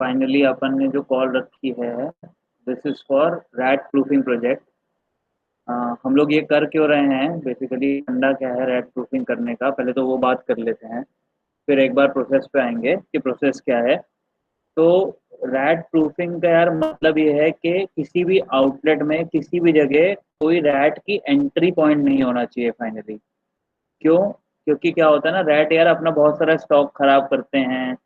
Finally अपन ने जो call रखी है, this is for rat proofing project. हम लोग ये कर क्यों रहे हैं, बेसिकली फंडा क्या है रैट प्रूफिंग करने का, पहले तो वो बात कर लेते हैं, फिर एक बार प्रोसेस पे आएंगे कि प्रोसेस क्या है। तो रैट प्रूफिंग का यार मतलब ये है कि किसी भी आउटलेट में किसी भी जगह कोई रैट की एंट्री पॉइंट नहीं होना चाहिए फाइनली। क्यों? क्योंकि क्या होता है ना, रैट यार अपना बहुत सारा स्टॉक खराब करते हैं,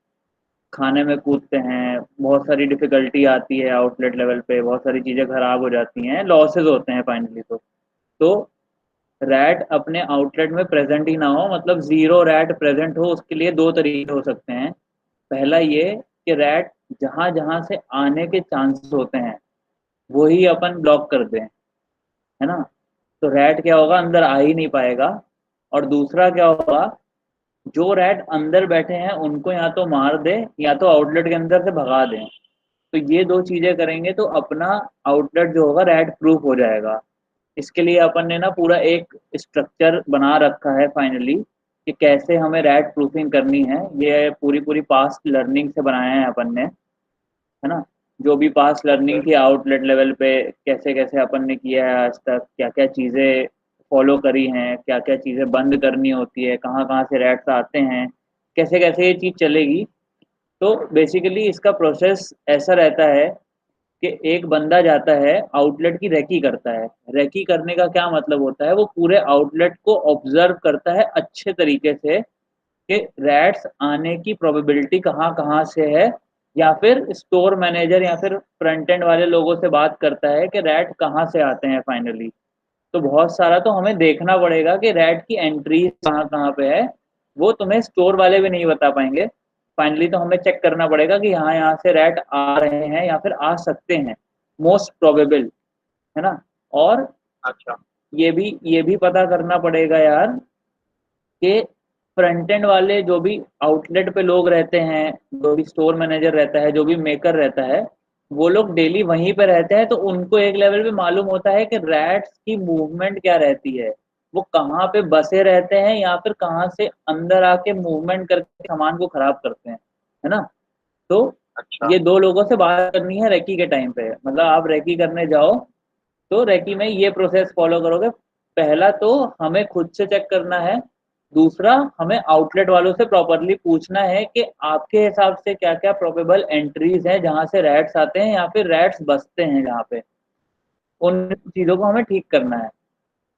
खाने में कूदते हैं, बहुत सारी डिफिकल्टी आती है आउटलेट लेवल पे, बहुत सारी चीज़ें खराब हो जाती हैं, लॉसेस होते हैं फाइनली। तो रैट अपने आउटलेट में प्रेजेंट ही ना हो, मतलब जीरो रैट प्रेजेंट हो, उसके लिए दो तरीके हो सकते हैं। पहला ये कि रैट जहां जहां से आने के चांसेस होते हैं वही अपन ब्लॉक कर दें, है ना। तो रैट क्या होगा, अंदर आ ही नहीं पाएगा। और दूसरा क्या होगा, जो रैट अंदर बैठे हैं उनको या तो मार दे या तो आउटलेट के अंदर से भगा दें। तो ये दो चीजें करेंगे तो अपना आउटलेट जो होगा रैट प्रूफ हो जाएगा। इसके लिए अपन ने ना पूरा एक स्ट्रक्चर बना रखा है फाइनली कि कैसे हमें रैट प्रूफिंग करनी है। ये पूरी पूरी पास्ट लर्निंग से बनाया है अपन ने, है ना। जो भी पास्ट लर्निंग थी आउटलेट लेवल पे, कैसे कैसे अपन ने किया है आज तक, क्या क्या चीज़ें फॉलो करी हैं, क्या क्या चीज़ें बंद करनी होती है, कहाँ कहाँ से रैट्स आते हैं, कैसे कैसे ये चीज़ चलेगी। तो बेसिकली इसका प्रोसेस ऐसा रहता है कि एक बंदा जाता है आउटलेट की रेकी करता है। रेकी करने का क्या मतलब होता है, वो पूरे आउटलेट को ऑब्जर्व करता है अच्छे तरीके से कि रैट्स आने की प्रोबेबिलिटी कहाँ कहाँ से है, या फिर स्टोर मैनेजर या फिर फ्रंट एंड वाले लोगों से बात करता है कि रैट कहाँ से आते हैं फाइनली। तो बहुत सारा तो हमें देखना पड़ेगा कि रैट की एंट्री कहाँ कहाँ पे है, वो तुम्हें स्टोर वाले भी नहीं बता पाएंगे। फाइनली तो हमें चेक करना पड़ेगा कि यहाँ यहाँ से रैट आ रहे हैं या फिर आ सकते हैं, मोस्ट प्रोबेबल, है ना। और अच्छा। ये भी पता करना पड़ेगा यार कि फ्रंट एंड वाले जो भी आउटलेट पे लोग रहते हैं, जो भी स्टोर मैनेजर रहता है, जो भी मेकर रहता है, वो लोग डेली वहीं पे रहते हैं, तो उनको एक लेवल पे मालूम होता है कि रैट्स की मूवमेंट क्या रहती है, वो कहाँ पे बसे रहते हैं या फिर कहाँ से अंदर आके मूवमेंट करके सामान को खराब करते हैं, है ना। तो अच्छा। ये दो लोगों से बात करनी है रेकी के टाइम पे, मतलब आप रेकी करने जाओ तो रेकी में ये प्रोसेस फॉलो करोगे। पहला तो हमें खुद से चेक करना है, दूसरा हमें आउटलेट वालों से प्रॉपरली पूछना है कि आपके हिसाब से क्या क्या प्रोबेबल एंट्रीज हैं जहां से रैट्स आते हैं या फिर रैट्स बसते हैं जहाँ पे, उन चीज़ों को हमें ठीक करना है।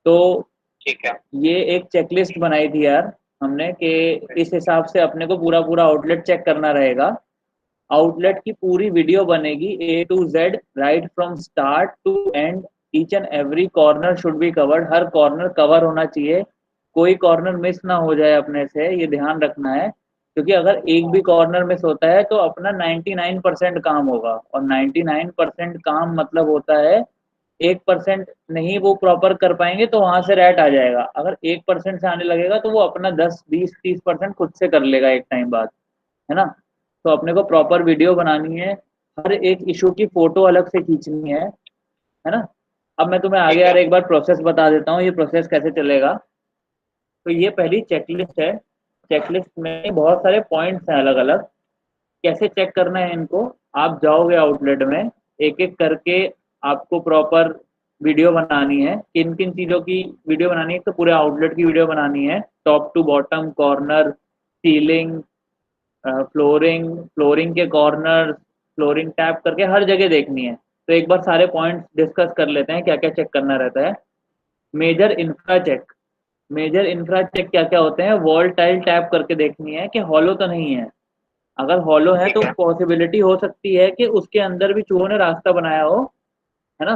तो ठीक है। ये एक चेकलिस्ट बनाई थी यार हमने कि इस हिसाब से अपने को पूरा पूरा आउटलेट चेक करना रहेगा। आउटलेट की पूरी वीडियो बनेगी A to Z, right from start to end. Each and every corner should be covered, हर कॉर्नर कवर होना चाहिए, कोई कॉर्नर मिस ना हो जाए अपने से, ये ध्यान रखना है। क्योंकि अगर एक भी कॉर्नर मिस होता है तो अपना 99% काम होगा, और 99% काम मतलब होता है 1% नहीं वो प्रॉपर कर पाएंगे तो वहां से रैट आ जाएगा। अगर 1% से आने लगेगा तो वो अपना 10 20 30% खुद से कर लेगा एक टाइम बाद, है ना। तो अपने को प्रॉपर वीडियो बनानी है, हर एक इशू की फोटो अलग से खींचनी है ना। अब मैं तुम्हें आगे ठीक यार है। एक बार प्रोसेस बता देता हूँ, ये प्रोसेस कैसे चलेगा। तो ये पहली चेकलिस्ट है। चेकलिस्ट में बहुत सारे पॉइंट्स हैं अलग अलग। कैसे चेक करना है इनको, आप जाओगे आउटलेट में, एक एक करके आपको प्रॉपर वीडियो बनानी है। किन किन चीज़ों की वीडियो बनानी है, तो पूरे आउटलेट की वीडियो बनानी है, top to bottom, corner, ceiling, flooring, flooring के कॉर्नर, फ्लोरिंग टैप करके हर जगह देखनी है। तो एक बार सारे पॉइंट्स डिस्कस कर लेते हैं क्या क्या चेक करना रहता है। Major infra check. Major infra check क्या क्या होते हैं, वॉल टाइल टैप करके देखनी है कि हॉलो तो नहीं है। अगर हॉलो है ठीक तो है। पॉसिबिलिटी हो सकती है कि उसके अंदर भी चूहों ने रास्ता बनाया हो, है ना।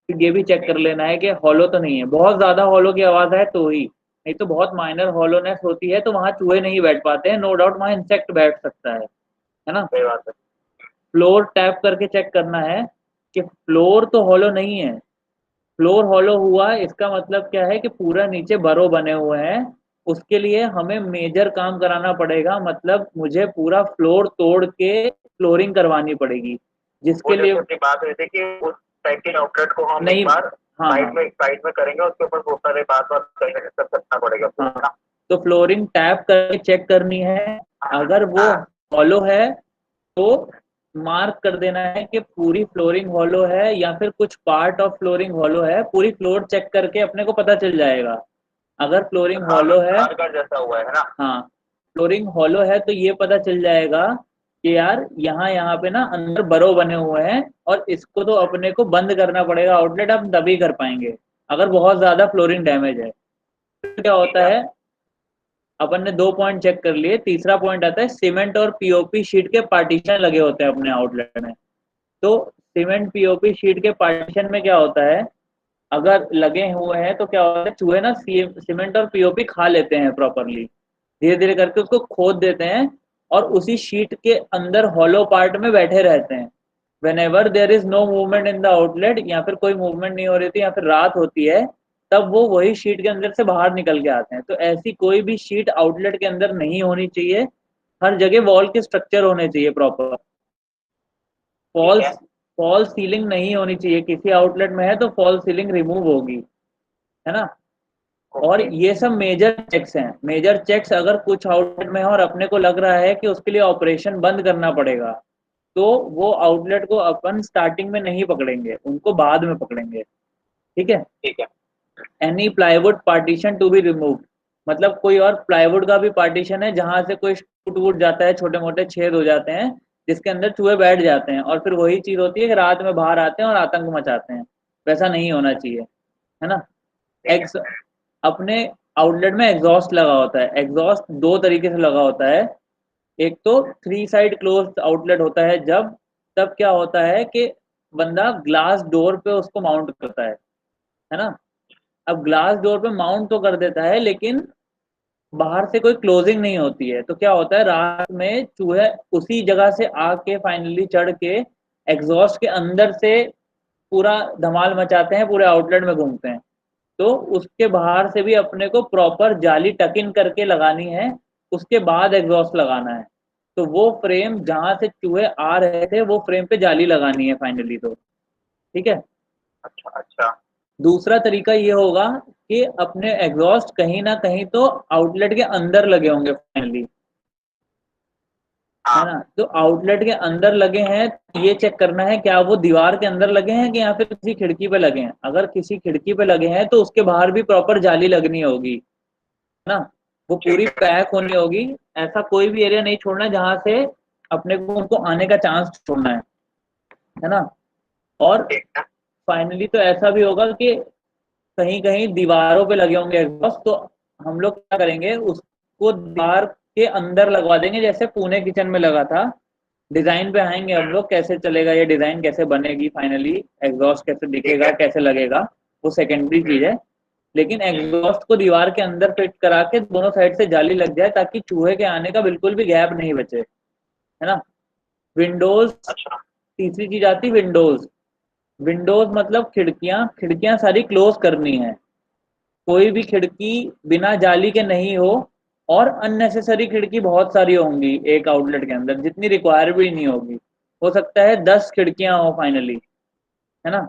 तो ये भी चेक कर लेना है कि हॉलो तो नहीं है, बहुत ज्यादा हॉलो की आवाज है तो ही, नहीं तो बहुत माइनर हॉलोनेस होती है तो वहां चूहे नहीं बैठ पाते हैं, नो डाउट वहां इंसेक्ट बैठ सकता है ना। सही बात है। फ्लोर टैप करके चेक करना है कि फ्लोर तो हॉलो नहीं है। फ्लोर हॉलो हुआ इसका मतलब क्या है कि पूरा नीचे बरो बने हुए हैं। उसके लिए हमें मेजर काम कराना पड़ेगा, मतलब मुझे पूरा फ्लोर तोड़ के फ्लोरिंग करवानी पड़ेगी, वो जिसके लिए जैसे अपनी बात हुई थी कि उस सेकंड आउटलेट को हम एक नहीं। बार हाँ हाँ साइड में करेंगे, उसके ऊपर बहुत सारे बात बात करेंगे, सब करना पड़ेगा पूरा, हाँ। है ना। तो फ्लोरिंग टैप करके चेक करनी है, हाँ अगर वो हाँ। हॉलो है तो मार्क कर देना है कि पूरी फ्लोरिंग हॉलो है या फिर कुछ पार्ट ऑफ फ्लोरिंग हॉलो है, पूरी फ्लोर चेक करके अपने को पता चल जाएगा। अगर फ्लोरिंग हॉलो है, कार का जैसा हुआ है ना। हाँ, फ्लोरिंग हॉलो है तो ये पता चल जाएगा कि यार यहाँ यहाँ पे ना अंदर बरो बने हुए हैं और इसको तो अपने को बंद करना पड़ेगा, आउटलेट हम तभी कर पाएंगे अगर बहुत ज्यादा फ्लोरिंग डैमेज है। फिर क्या ठीक होता है। है, अपन ने 2 पॉइंट चेक कर लिए, तीसरा पॉइंट आता है सीमेंट और पीओपी शीट के पार्टीशन लगे होते हैं अपने आउटलेट में। तो सीमेंट पीओपी शीट के पार्टीशन में क्या होता है, अगर लगे हुए हैं तो क्या होता है, चूहे ना सीमेंट और पीओपी खा लेते हैं प्रॉपरली, धीरे धीरे करके उसको खोद देते हैं और उसी शीट के अंदर हॉलो पार्ट में बैठे रहते हैं। Whenever there is no movement in the outlet, या फिर कोई मूवमेंट नहीं हो रही थी या फिर रात होती है, तब वो वही शीट के अंदर से बाहर निकल के आते हैं। तो ऐसी कोई भी शीट आउटलेट के अंदर नहीं होनी चाहिए, हर जगह वॉल के स्ट्रक्चर होने चाहिए प्रॉपर। ठीक फॉल्स है। फॉल सीलिंग नहीं होनी चाहिए, किसी आउटलेट में है तो फॉल सीलिंग रिमूव होगी, है ना। और ओके। ये सब मेजर चेक्स हैं, मेजर चेक्स अगर कुछ आउटलेट में है और अपने को लग रहा है कि उसके लिए ऑपरेशन बंद करना पड़ेगा, तो वो आउटलेट को अपन स्टार्टिंग में नहीं पकड़ेंगे, उनको बाद में पकड़ेंगे। ठीक है। ठीक है। Any plywood partition to be remove, मतलब कोई और प्लाईवुड का भी पार्टीशन है जहां से कोई टूट वूट जाता है, छोटे मोटे छेद हो जाते हैं जिसके अंदर चूहे बैठ जाते हैं और फिर वही चीज होती है कि रात में बाहर आते हैं और आतंक मचाते हैं। वैसा नहीं होना चाहिए, है ना। ठीक है। एग्स अपने आउटलेट में एग्जॉस्ट लगा होता है, एग्जॉस्ट दो तरीके से लगा होता है। एक तो थ्री साइड क्लोज आउटलेट होता है, जब तब क्या होता है कि बंदा ग्लास डोर पे उसको माउंट करता है ना। अब ग्लास डोर पे माउंट तो कर देता है लेकिन बाहर से कोई क्लोजिंग नहीं होती है, तो क्या होता है, रात में चूहे उसी जगह से आके फाइनली चढ़ के एग्जॉस्ट के अंदर से पूरा धमाल मचाते हैं, पूरे आउटलेट में घूमते हैं। तो उसके बाहर से भी अपने को प्रॉपर जाली टक इन करके लगानी है, उसके बाद एग्जॉस्ट लगाना है। तो वो फ्रेम जहां से चूहे आ रहे थे वो फ्रेम पे जाली लगानी है फाइनली, तो ठीक है। अच्छा अच्छा। दूसरा तरीका ये होगा कि अपने एग्जॉस्ट कहीं ना कहीं तो आउटलेट के अंदर लगे होंगे फाइनली, है हाँ। ना। तो आउटलेट के अंदर लगे हैं तो ये चेक करना है क्या वो दीवार के अंदर लगे हैं कि या फिर किसी खिड़की पे लगे हैं। अगर किसी खिड़की पे लगे हैं तो उसके बाहर भी प्रॉपर जाली लगनी होगी, है ना। वो पूरी ठीक है। पैक होनी होगी, ऐसा कोई भी एरिया नहीं छोड़ना है जहां से अपने को उनको आने का चांस छोड़ना है ना। और ठीक है। फाइनली तो ऐसा भी होगा कि कहीं कहीं दीवारों पे लगे होंगे एग्जॉस्ट, तो हम लोग क्या करेंगे, उसको दीवार के अंदर लगवा देंगे जैसे पुणे किचन में लगा था। डिजाइन पे आएंगे हम लोग, कैसे चलेगा ये डिजाइन, कैसे बनेगी फाइनली, एग्जॉस्ट कैसे ठीक दिखेगा, है। कैसे लगेगा, वो सेकेंडरी चीज है। लेकिन एग्जॉस्ट को दीवार के अंदर फिट करा के दोनों साइड से जाली लग जाए ताकि चूहे के आने का बिल्कुल भी गैप नहीं बचे, है ना। विंडोज, अच्छा। तीसरी चीज आती विंडोज। विंडोज मतलब खिड़कियां, खिड़कियां सारी क्लोज करनी है, कोई भी खिड़की बिना जाली के नहीं हो। और अननेसेसरी खिड़की बहुत सारी होंगी एक आउटलेट के अंदर, जितनी रिक्वायर भी नहीं होगी। हो सकता है 10 खिड़कियां हो फाइनली, है ना।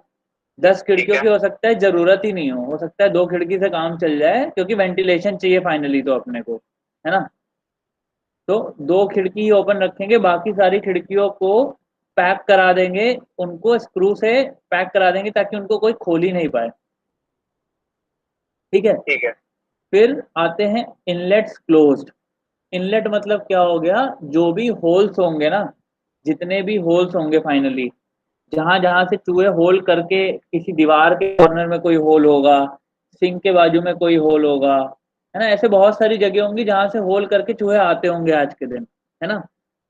दस ठीक खिड़कियों है। की हो सकता है जरूरत ही नहीं हो सकता है 2 खिड़की से काम चल जाए क्योंकि वेंटिलेशन चाहिए फाइनली तो अपने को, है ना। तो 2 खिड़की ही ओपन रखेंगे, बाकी सारी खिड़कियों को पैक करा देंगे, उनको स्क्रू से पैक करा देंगे ताकि उनको कोई खोल ही नहीं पाए। ठीक है। ठीक है। फिर आते हैं इनलेट्स क्लोज्ड। इनलेट मतलब क्या हो गया, जो भी होल्स होंगे ना, जितने भी होल्स होंगे फाइनली, जहां जहां से चूहे होल करके, किसी दीवार के कॉर्नर में कोई होल होगा, सिंक के बाजू में कोई होल होगा, है ना। ऐसे बहुत सारी जगह होंगी जहां से होल करके चूहे आते होंगे आज के दिन, है ना।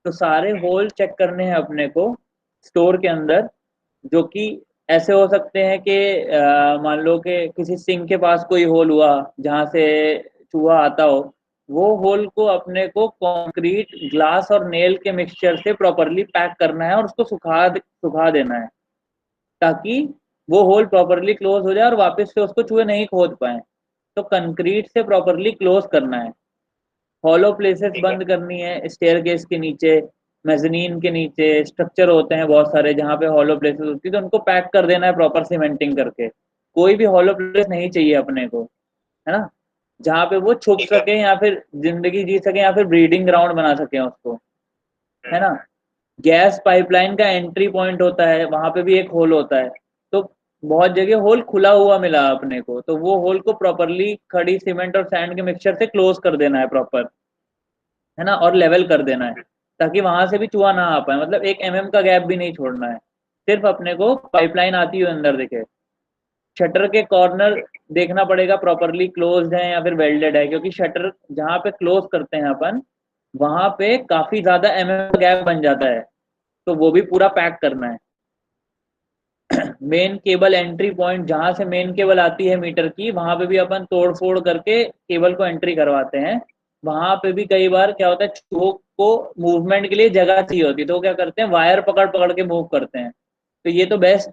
तो सारे होल चेक करने हैं अपने को स्टोर के अंदर, जो कि ऐसे हो सकते हैं कि मान लो कि किसी सिंक के पास कोई होल हुआ जहां से चूहा आता हो, वो होल को अपने को कंक्रीट, ग्लास और नेल के मिक्सचर से प्रॉपरली पैक करना है और उसको सुखा देना है ताकि वो होल प्रॉपरली क्लोज हो जाए और वापस से उसको चूहे नहीं खोद पाए। तो कंक्रीट से प्रॉपरली क्लोज करना है। हॉलो प्लेसेस ठीक है। बंद करनी है, स्टेयर केस के नीचे, मेजनीन के नीचे स्ट्रक्चर होते हैं बहुत सारे जहाँ पे हॉलो प्लेसेस होती है, तो उनको पैक कर देना है प्रॉपर सीमेंटिंग करके। कोई भी हॉलो प्लेस नहीं चाहिए अपने को, है ना, जहाँ पे वो छुप ठीक है। सके या फिर जिंदगी जी सके या फिर ब्रीडिंग ग्राउंड बना सके उसको, है ना। गैस पाइपलाइन का एंट्री पॉइंट होता है, वहां पे भी एक होल होता है। तो बहुत जगह होल खुला हुआ मिला अपने को, तो वो होल को प्रॉपरली खड़ी सीमेंट और सैंड के मिक्सचर से क्लोज कर देना है प्रॉपर, है ना, और लेवल कर देना है, ताकि वहां से भी चूहा ना आ पाए, मतलब 1 mm का गैप भी नहीं छोड़ना है। सिर्फ अपने को पाइपलाइन आती हुई अंदर दिखे। शटर के कॉर्नर देखना पड़ेगा प्रॉपरली क्लोज्ड है या फिर वेल्डेड है, क्योंकि शटर जहाँ पे क्लोज करते हैं अपन, वहां पे काफी ज्यादा mm गैप बन जाता है, तो वो भी पूरा पैक करना है। मेन केबल एंट्री पॉइंट जहां से मेन केबल आती है मीटर की, वहां पे भी अपन तोड़ फोड़ करके केबल को एंट्री करवाते हैं। वहां पे भी कई बार क्या होता है, चूहों को मूवमेंट के लिए जगह चाहिए होती है, तो वो क्या करते हैं, वायर पकड़ पकड़ के मूव करते हैं। तो ये तो बेस्ट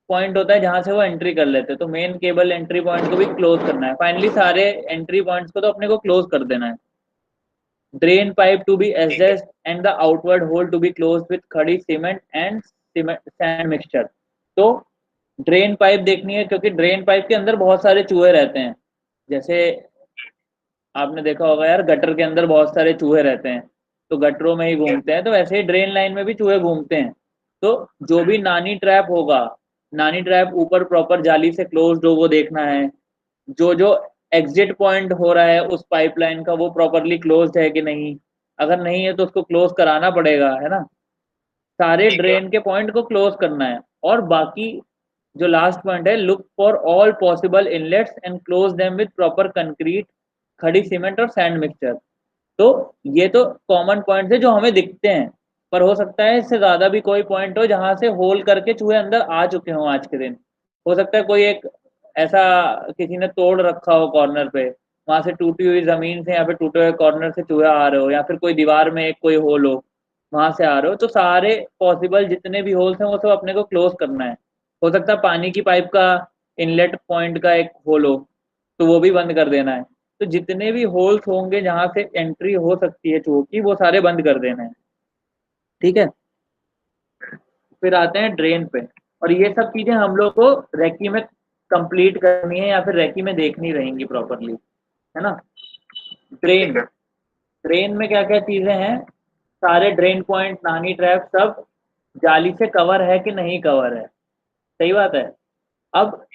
पॉइंट होता है जहां से वो एंट्री कर लेते हैं। तो मेन केबल एंट्री पॉइंट को भी क्लोज करना है। फाइनली सारे एंट्री पॉइंट्स को तो अपने को क्लोज कर देना है। ड्रेन पाइप टू बी ठीक है। Adjust and the outward hole to be close with खड़ी cement and cement sand mixture. तो ड्रेन पाइप देखनी है, क्योंकि ड्रेन पाइप के अंदर बहुत सारे चूहे रहते हैं। जैसे आपने देखा होगा यार, गटर के अंदर बहुत सारे चूहे रहते हैं, तो गटरों में ही ठीक है। घूमते हैं, तो वैसे ही ड्रेन लाइन में भी चूहे घूमते हैं। तो जो भी नानी ट्रैप होगा, नानी ट्रैप ऊपर प्रॉपर जाली से क्लोज्ड हो वो देखना है। जो जो एग्जिट पॉइंट हो रहा है उस पाइपलाइन का, वो प्रॉपरली क्लोज्ड है कि नहीं। अगर नहीं है तो उसको क्लोज कराना पड़ेगा, है ना। सारे ठीक है। ड्रेन के पॉइंट को क्लोज करना है। और बाकी जो लास्ट पॉइंट है, look for all possible inlets and close them with proper concrete, खड़ी सीमेंट और सैंड मिक्सचर। तो ये तो कॉमन पॉइंट है जो हमें दिखते हैं, पर हो सकता है इससे ज्यादा भी कोई पॉइंट हो जहां से होल करके चूहे अंदर आ चुके हों आज के दिन। हो सकता है कोई एक ऐसा किसी ने तोड़ रखा हो कॉर्नर पे, वहां से टूटी हुई जमीन से या फिर टूटे हुए कॉर्नर से चूहे आ रहे हो, या फिर कोई दीवार में एक कोई होल हो, वहां से आ रहे हो। तो सारे पॉसिबल जितने भी होल्स हैं वो सब अपने को क्लोज करना है। हो सकता है पानी की पाइप का इनलेट पॉइंट का एक होल हो, तो वो भी बंद कर देना है। तो जितने भी होल्स होंगे जहां से एंट्री हो सकती है चूहों की, वो सारे बंद कर देना है। ठीक है। फिर आते हैं ड्रेन पे। और ये सब चीजें हम लोग को रेकी में कंप्लीट करनी है, या फिर रेकी में देखनी रहेंगी प्रॉपरली, है ना। ड्रेन, ठीक है। ड्रेन में क्या क्या चीजें हैं, सारे ड्रेन पॉइंट, नानी ट्रैप, सब जाली से कवर है कि नहीं कवर है। सही बात है। अब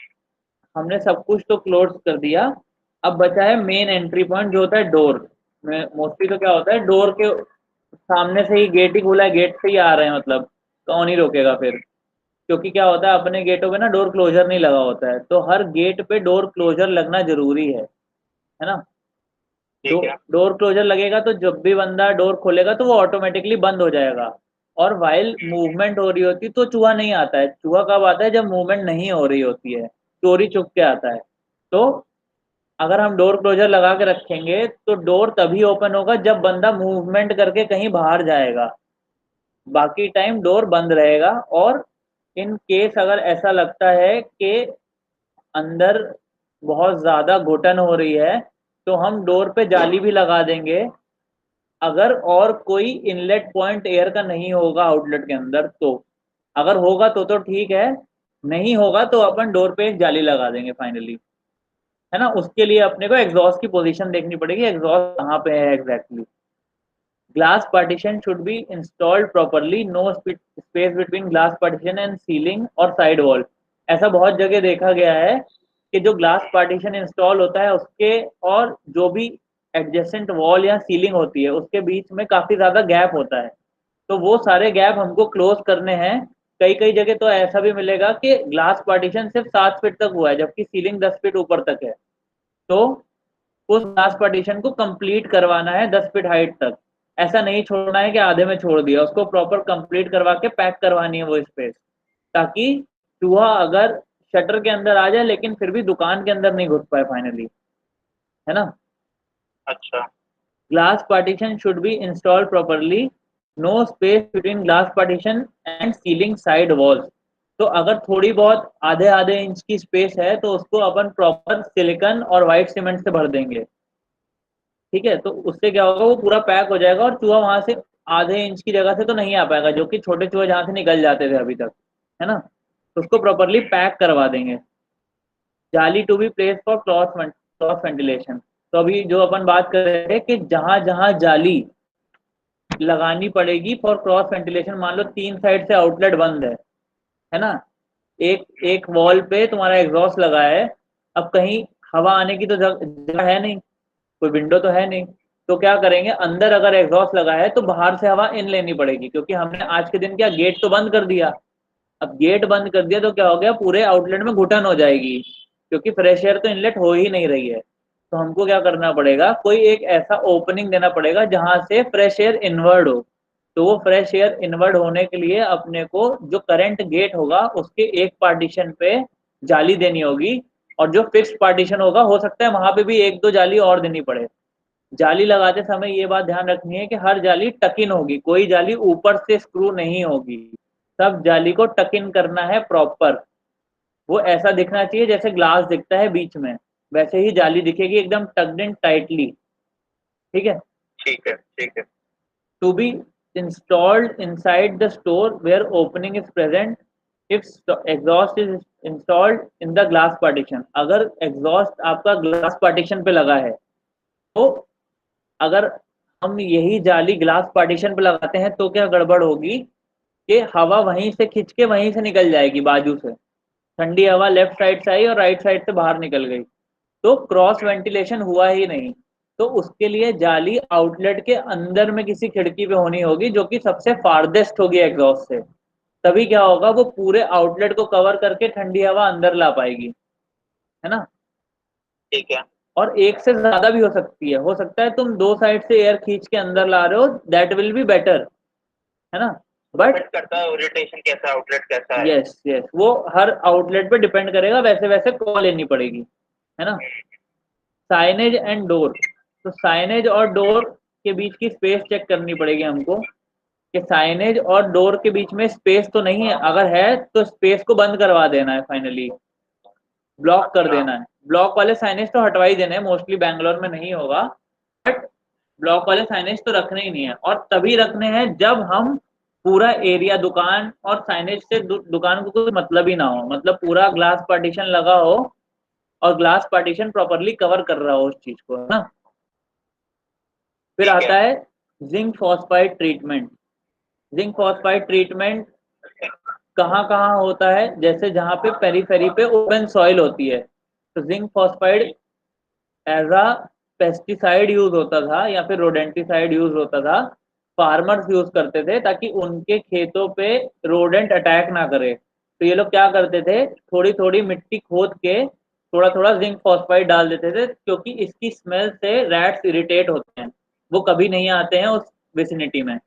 हमने सब कुछ तो क्लोज कर दिया। अब बचा है मेन एंट्री पॉइंट जो होता है डोर में। मोस्टली तो क्या होता है, डोर के सामने से ही गेट ही खुला है, गेट से ही आ रहे हैं, मतलब कौन ही रोकेगा फिर। क्योंकि क्या होता है, अपने गेटों पे ना डोर क्लोजर नहीं लगा होता है, तो हर गेट पे डोर क्लोजर लगना जरूरी है ना। ठीक है। डोर क्लोजर लगेगा तो जब भी बंदा डोर खोलेगा तो वो ऑटोमेटिकली बंद हो जाएगा। और वाइल मूवमेंट हो रही होती है तो चूहा नहीं आता है। चूहा कब आता है, जब मूवमेंट नहीं हो रही होती है, चोरी चुप के आता है। तो अगर हम डोर क्लोजर लगा के रखेंगे तो डोर तभी ओपन होगा जब बंदा मूवमेंट करके कहीं बाहर जाएगा, बाकी टाइम डोर बंद रहेगा। और इन केस अगर ऐसा लगता है कि अंदर बहुत ज्यादा घुटन हो रही है, तो हम डोर पे जाली भी लगा देंगे। अगर और कोई इनलेट पॉइंट एयर का नहीं होगा आउटलेट के अंदर तो, अगर होगा तो ठीक है, नहीं होगा तो अपन डोर पे एक जाली लगा देंगे फाइनली, है ना। उसके लिए अपने को एग्जॉस्ट की पोजीशन देखनी पड़ेगी, एग्जॉस्ट कहाँ पे है exactly. Glass partition should be installed properly, no space between glass partition and ceiling और साइड वॉल। ऐसा बहुत जगह देखा गया है कि जो ग्लास पार्टीशन इंस्टॉल होता है उसके और जो भी एडजेसेंट वॉल या सीलिंग होती है उसके बीच में काफी ज्यादा गैप होता है। तो वो सारे गैप हमको क्लोज करने हैं। कई कई जगह तो ऐसा भी मिलेगा कि ग्लास पार्टीशन सिर्फ 7 फीट तक हुआ है, जबकि सीलिंग 10 फीट ऊपर तक है। तो उस ग्लास पार्टीशन को कंप्लीट करवाना है 10 फीट हाइट तक। ऐसा नहीं छोड़ना है कि आधे में छोड़ दिया, उसको प्रॉपर कंप्लीट करवा के पैक करवानी है वो स्पेस, ताकि चूहा अगर शटर के अंदर आ जाए लेकिन फिर भी दुकान के अंदर नहीं घुस पाए फाइनली, है ना। अच्छा। Glass partition should be installed properly, no space between glass partition and ceiling side walls. तो अगर थोड़ी बहुत आधे आधे इंच की स्पेस है तो उसको अपन प्रॉपर सिलिकॉन और व्हाइट सीमेंट से भर देंगे। ठीक है, तो उससे क्या होगा, वो पूरा पैक हो जाएगा और चूहा वहां से आधे इंच की जगह से तो नहीं आ पाएगा, जो कि छोटे चूहे जहां से निकल जाते थे अभी तक, है ना। तो उसको प्रॉपरली पैक करवा देंगे। जाली to be place for cross ventilation. तो अभी जो अपन बात कर रहे थे कि जहां जहां जाली लगानी पड़ेगी फॉर क्रॉस वेंटिलेशन। मान लो 3 साइड से आउटलेट बंद है ना, एक एक वॉल पे तुम्हारा एग्जॉस्ट लगा है, अब कहीं हवा आने की तो जगह है नहीं, कोई विंडो तो है नहीं, तो क्या करेंगे, अंदर अगर एग्जॉस्ट लगा है तो बाहर से हवा इन लेनी पड़ेगी, क्योंकि हमने आज के दिन क्या गेट तो बंद कर दिया। अब गेट बंद कर दिया तो क्या हो गया, पूरे आउटलेट में घुटन हो जाएगी, क्योंकि फ्रेश एयर तो इनलेट हो ही नहीं रही है। तो हमको क्या करना पड़ेगा, कोई एक ऐसा ओपनिंग देना पड़ेगा जहां से फ्रेश एयर इनवर्ड हो। तो वो फ्रेश एयर इनवर्ड होने के लिए अपने को जो करंट गेट होगा उसके एक पार्टीशन पे जाली देनी होगी, और जो फिक्स पार्टीशन होगा हो सकता है वहां पे भी एक दो जाली और देनी पड़े। जाली लगाते समय ये बात ध्यान रखनी है कि हर जाली टक इन होगी, कोई जाली ऊपर से स्क्रू नहीं होगी, सब जाली को टक इन करना है प्रॉपर। वो ऐसा दिखना चाहिए जैसे ग्लास दिखता है बीच में, वैसे ही जाली दिखेगी एकदम टक्ड इन टाइटली। ठीक है। ठीक है, ठीक है। To be installed inside the store where opening is present if exhaust is installed in the glass partition. अगर एग्जॉस्ट आपका ग्लास पार्टीशन पे लगा है तो अगर हम यही जाली ग्लास पार्टीशन पे लगाते हैं तो क्या गड़बड़ होगी कि हवा वहीं से खिंच के वहीं से निकल जाएगी, बाजू से ठंडी हवा लेफ्ट साइड से आई और राइट साइड से बाहर निकल गई, तो क्रॉस वेंटिलेशन हुआ ही नहीं। तो उसके लिए जाली आउटलेट के अंदर में किसी खिड़की पे होनी होगी जो कि सबसे फार्देस्ट होगी एग्जॉस्ट से, तभी क्या होगा, वो पूरे आउटलेट को कवर करके ठंडी हवा अंदर ला पाएगी, है ना। ठीक है। और एक से ज्यादा भी हो सकती है, हो सकता है तुम 2 साइड से एयर खींच के अंदर ला रहे हो, दैट विल बी बेटर, है ना। बट डिपेंड करता है ओरिएंटेशन कैसा है, आउटलेट कैसा है। यस यस, वो हर आउटलेट पे डिपेंड करेगा, वैसे वैसे कॉल लेनी पड़ेगी, है ना। साइनेज एंड डोर, तो साइनेज और डोर के बीच की स्पेस चेक करनी पड़ेगी हमको कि साइनेज और डोर के बीच में स्पेस तो नहीं है, अगर है तो स्पेस को बंद करवा देना है फाइनली, ब्लॉक कर अच्छा। देना है। ब्लॉक वाले साइनेज तो हटवा ही देने हैं, मोस्टली बैंगलोर में नहीं होगा, बट ब्लॉक वाले साइनेज तो रखने ही नहीं है, और तभी रखने हैं जब हम पूरा एरिया दुकान और साइनेज से दुकान को कोई मतलब ही ना हो, मतलब पूरा ग्लास पार्टीशन लगा हो और ग्लास पार्टीशन प्रॉपरली कवर कर रहा हो उस चीज को, है ना। फिर ठीक है। आता है zinc phosphide treatment. Zinc phosphide treatment कहाँ कहाँ होता है, जैसे जहाँ पे पेरीफेरी पे ओपन सॉइल होती है, तो zinc phosphide as a pesticide use होता था या फिर रोडेंटिसाइड यूज होता था। फार्मर्स यूज करते थे ताकि उनके खेतों पे रोडेंट अटैक ना करे, तो ये लोग क्या करते थे, थोड़ी थोड़ी मिट्टी खोद के थोड़ा थोड़ा जिंक फॉस्फाइड डाल देते थे, क्योंकि इसकी स्मेल से रैट्स इरिटेट होते हैं, वो कभी नहीं आते हैं उस विसिनिटी में।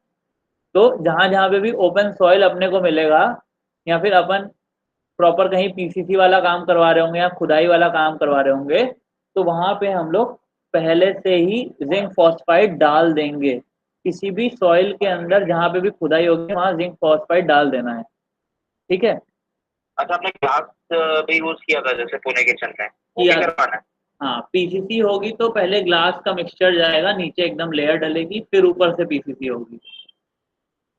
तो जहां जहां पे भी ओपन सॉइल अपने को मिलेगा, या फिर अपन प्रॉपर कहीं पीसीसी वाला काम करवा रहे होंगे या खुदाई वाला काम करवा रहे होंगे, तो वहां पे हम लोग पहले से ही जिंक फॉस्फाइड डाल देंगे। किसी भी सॉइल के अंदर जहां पे भी खुदाई होगी वहां जिंक फॉस्फाइड डाल देना है। ठीक है। अच्छा, आपने ग्लास भी यूज किया था जैसे पुणे किचन में, वो किया। भी करवाना है? हाँ, पीसीसी होगी तो पहले ग्लास का मिक्सचर जाएगा नीचे, एकदम लेयर डलेगी, फिर ऊपर से पीसीसी होगी।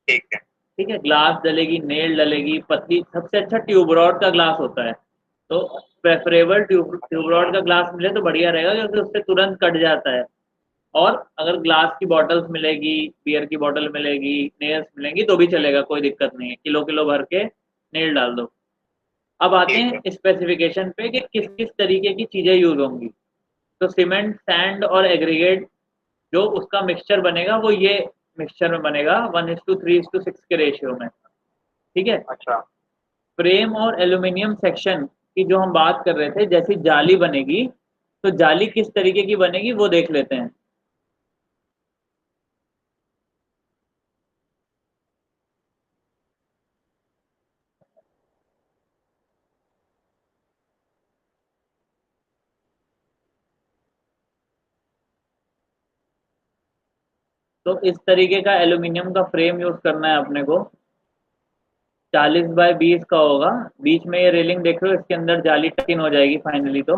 ठीक है। ठीक है, ग्लास डलेगी, नेल डलेगी, पतली, सबसे अच्छा ट्यूब रॉड का ग्लास होता है, तो प्रेफरेबल ट्यूब रॉड का ग्लास मिले तो बढ़िया रहेगा, क्योंकि उससे तुरंत कट जाता है। और अगर ग्लास की बॉटल्स मिलेगी, बियर की बॉटल मिलेगी, नेल्स मिलेंगी तो भी चलेगा, कोई दिक्कत नहीं है, किलो किलो भर के नेल डाल दो। अब आते ठीक है। हैं स्पेसिफिकेशन पे कि किस किस तरीके की चीज़ें यूज होंगी। तो सीमेंट, सैंड और एग्रीगेट जो उसका मिक्सचर बनेगा वो ये मिक्सचर में बनेगा 1:3:6 के रेशियो में। ठीक है। अच्छा। फ्रेम और एल्यूमिनियम सेक्शन की जो हम बात कर रहे थे, जैसी जाली बनेगी, तो जाली किस तरीके की बनेगी वो देख लेते हैं। तो इस तरीके का एल्यूमिनियम का फ्रेम यूज करना है अपने को, 40x20 का होगा। बीच में ये रेलिंग देख रहे हो, इसके अंदर जाली टक इन हो जाएगी फाइनली। तो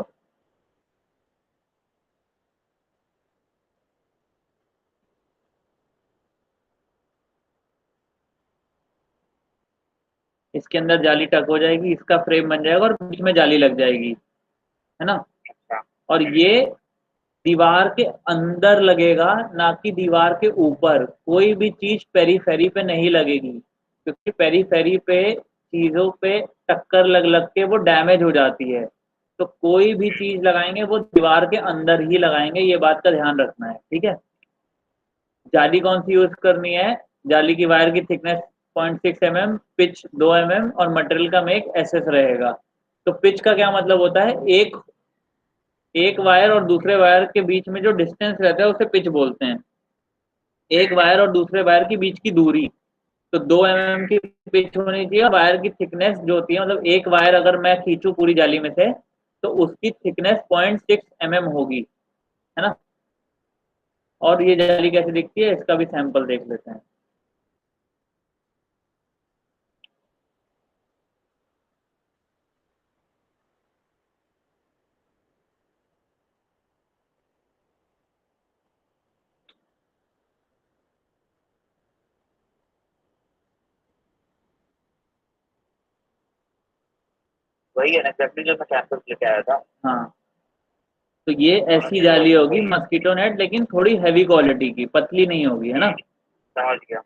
इसके अंदर जाली टक हो जाएगी, इसका फ्रेम बन जाएगा और बीच में जाली लग जाएगी, है ना। अच्छा। और ये दीवार के अंदर लगेगा, ना कि दीवार के ऊपर। कोई भी चीज पेरीफेरी पे नहीं लगेगी, क्योंकि पेरीफेरी पे चीजों पे टक्कर लग लग के वो डैमेज हो जाती है। तो कोई भी चीज लगाएंगे वो दीवार के अंदर ही लगाएंगे, ये बात का ध्यान रखना है, ठीक है। जाली कौन सी यूज करनी है? जाली की वायर की थिकनेस 0.6 mm, पिच 2 mm, और मटेरियल का मेक एसएस रहेगा। तो पिच का क्या मतलब होता है? एक एक वायर और दूसरे वायर के बीच में जो डिस्टेंस रहता है उसे पिच बोलते हैं। एक वायर और दूसरे वायर के बीच की दूरी। तो 2 mm की पिच होनी चाहिए, और वायर की थिकनेस जो होती है, मतलब एक वायर अगर मैं खींचू पूरी जाली में से, तो उसकी थिकनेस 0.6 mm होगी, है ना। और ये जाली कैसे दिखती है, इसका भी सैंपल देख लेते हैं। वही है ना एग्जैक्टली जो मैं कैंपस लेके आया था। हाँ, तो ये ऐसी जाली होगी मस्कीटो नेट, लेकिन थोड़ी हैवी क्वालिटी की, पतली नहीं होगी, है ना। समझ गया।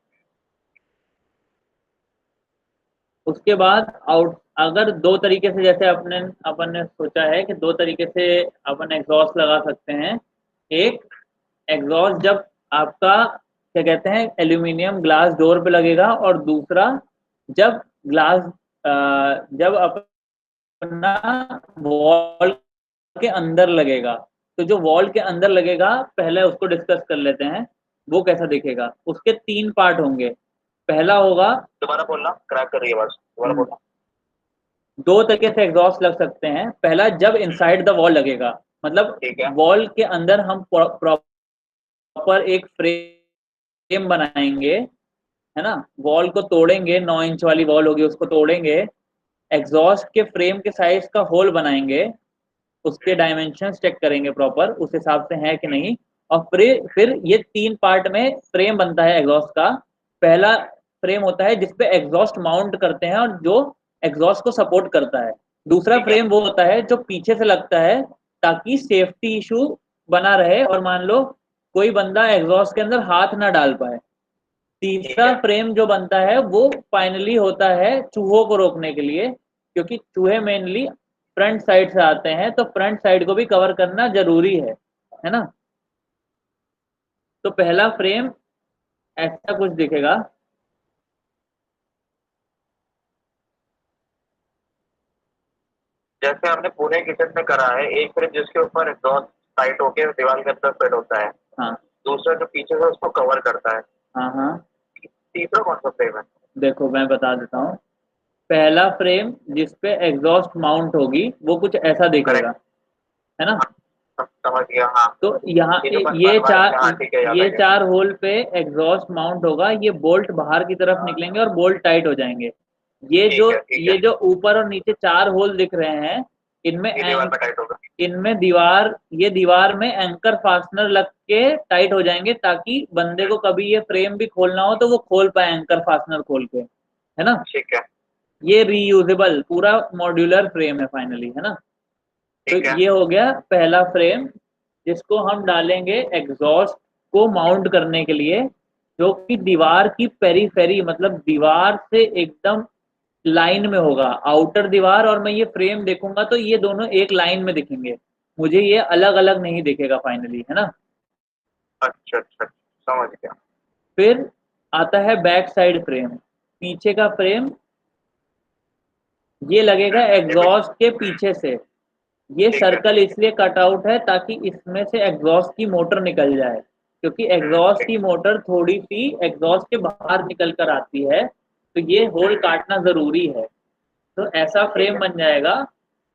उसके बाद आउट, अगर दो तरीके से, जैसे अपन ने सोचा है कि दो तरीके से अपन एग्जॉस्ट लगा सकते हैं। एक एग्जॉस्ट जब आपका क्या कहते हैं, एल्यूमिनियम ग्लास डोर पे लगेगा, और दूसरा जब ग्लास जब अपना वॉल के अंदर लगेगा। तो जो वॉल के अंदर लगेगा, पहले उसको डिस्कस कर लेते हैं, वो कैसा दिखेगा। उसके तीन पार्ट होंगे। पहला होगा, दोबारा बोलना, क्रैक कर रही है आवाज, दोबारा बोलना। दो तरीके से एग्जॉस्ट लग सकते हैं। पहला, जब इनसाइड द वॉल लगेगा, मतलब ठीक है। वॉल के अंदर हम प्रॉपर एक फ्रेम बनाएंगे, है ना। वॉल को तोड़ेंगे, 9 इंच वाली वॉल होगी, उसको तोड़ेंगे, एग्जॉस्ट के फ्रेम के साइज का होल बनाएंगे, उसके डायमेंशन चेक करेंगे प्रॉपर उस हिसाब से है कि नहीं। और फिर ये तीन पार्ट में फ्रेम बनता है एग्जॉस्ट का। पहला फ्रेम होता है जिसपे एग्जॉस्ट माउंट करते हैं और जो एग्जॉस्ट को सपोर्ट करता है। दूसरा ठीक है। फ्रेम वो होता है जो पीछे से लगता है, ताकि सेफ्टी इशू बना रहे, और मान लो कोई बंदा एग्जॉस्ट के अंदर हाथ ना डाल पाए। ठीक तीसरा है। फ्रेम जो बनता है वो फाइनली होता है चूहों को रोकने के लिए, क्योंकि चूहे मेनली फ्रंट साइड से आते हैं, तो फ्रंट साइड को भी कवर करना जरूरी है ना। तो पहला फ्रेम ऐसा कुछ दिखेगा। जैसे हमने पूरे किचन में करा है, एक फ्रेम जिसके ऊपर एग्जॉस्ट टाइट होके दीवार के अंदर फिट होता है, हाँ दूसरा जो पीछे से उसको कवर करता है, हाँ हाँ, तीसरा कौन सा फ्रेम है? देखो मैं बता देता हूँ। पहला फ्रेम जिसपे एग्जॉस्ट माउंट होगी वो कुछ ऐसा दिखेगा, करेक्ट। है ना। हाँ, समझ गया। हाँ, तो यहाँ ये जो बनवा है, हाँ ठीक है, याद आ ये गया। चार होल पे एग्जॉस्ट माउंट होगा, ये बोल्ट बाहर की तरफ निकलेंगे और बोल्ट टाइट हो जाएंगे। ये जो ठीक है। ठीक है। ये जो ऊपर और नीचे चार होल दिख रहे हैं, इनमें ये दीवार में टाइट होगा। इनमें दीवार, ये दीवार में एंकर फास्टनर लग के टाइट हो जाएंगे, ताकि बंदे को कभी ये फ्रेम भी खोलना हो तो वो खोल पाए एंकर फास्टनर खोल के, है ना। ठीक है। ये रीयूजेबल पूरा मॉड्यूलर फ्रेम है फाइनली, है ना। तो ठीक है। ये हो गया पहला फ्रेम, जिसको हम डालेंगे एग्जॉस्ट को माउंट करने के लिए, जो कि दीवार की पेरीफेरी, मतलब दीवार से एकदम लाइन में होगा। आउटर दीवार और मैं ये फ्रेम देखूंगा तो ये दोनों एक लाइन में दिखेंगे, मुझे ये अलग अलग नहीं दिखेगा फाइनली, है ना। अच्छा अच्छा, समझ गया। फिर आता है बैक साइड फ्रेम, पीछे का फ्रेम। ये लगेगा ये भी एग्जॉस्ट के पीछे से। ये ठीक है। सर्कल इसलिए कट आउट है ताकि इसमें से एग्जॉस्ट की मोटर निकल जाए, क्योंकि एग्जॉस्ट ठीक। की मोटर थोड़ी सी एग्जॉस्ट के बाहर निकल कर आती है, तो ये होल काटना जरूरी है। तो ऐसा ठीक फ्रेम है। बन जाएगा।